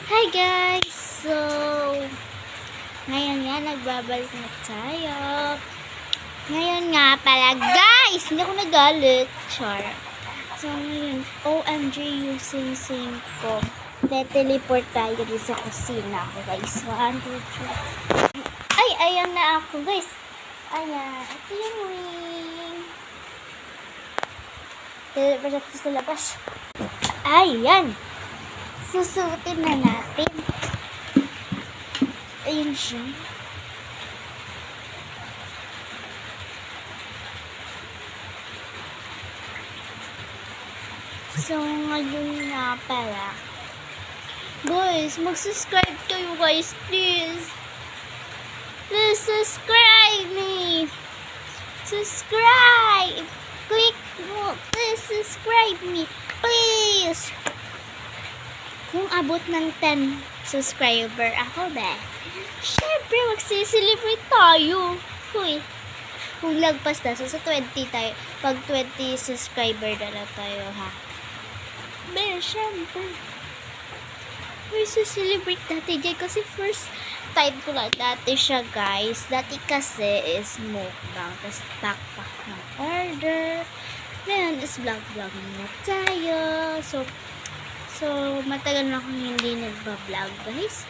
Hi guys! So, ngayon nga nagbabalik na tayo. Ngayon nga pala guys, hindi ako nagalit. Char. So ngayon, OMG yung sing-sing ko. Te-teleport tayo dito sa kusina ko guys. 1, 2, 3. Ay, ayan na ako guys. Ayan, ito yung ring. Teleport ako sa labas. Ayan! Susuotin na natin. Ayun siya. So, ngayon nga pala. Guys, mag-subscribe kayo guys, please. Please subscribe me. Subscribe. Click mo. Please subscribe me. Please. Kung abot ng 10 subscriber ako ba, syempre magsiselebrate tayo. Huy. Kung lagpas na, so sa 20 tayo, pag 20 subscriber na tayo ha. Be, syempre. May celebrate dati dyan kasi first time ko lang dati siya guys. Dati kasi is mukbang, tapos backpack ng order. Ngayon is vlog na tayo. So, matagal na akong hindi nagba-vlog, guys.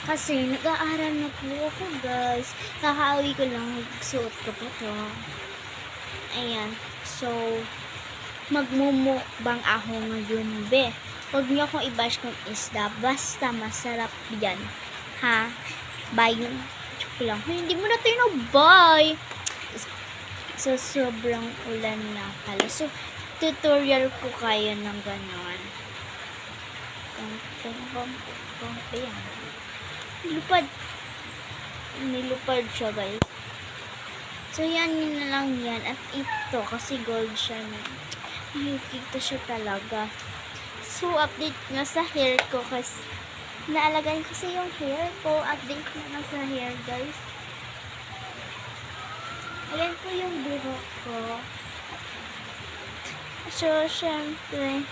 Kasi, nag-aaral na po ako, guys. Kakauwi ko lang, suot ko po to. Ayan. So, magmumukbang ako ngayon, be. Huwag niyo akong i-bash kung isda. Basta masarap yan. Ha? Bye yun. Joke lang. Hindi mo na tayo na-bye. So, sobrang ulan na pala. So, tutorial ko kayo ng ganon. Ayan. Nilupad siya guys. So yan, yun na lang yan. At ito, kasi gold siya na. Nakikita siya talaga. So update na sa hair ko kasi naalagay kasi yung hair ko. Update na sa hair guys. Ayan po yung buhok ko. So syempre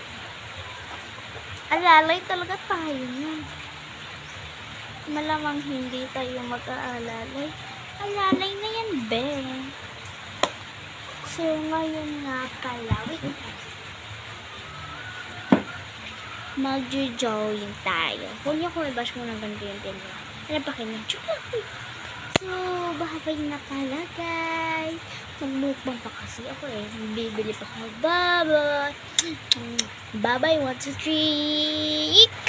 alalay talaga tayo na. Malamang hindi tayo mag-aalalay. Alalay na yan, be. So, ngayon nga pala. Wait. Mag-join tayo. Huwag niyo kung i-bash mo ng ganito yung tinyo. Ano pa kayo? So, babay na pala, guys. Magmukbang pa kasi ako eh. Bibili pa ako. Bye-bye. Bye-bye. 1, 2, 3.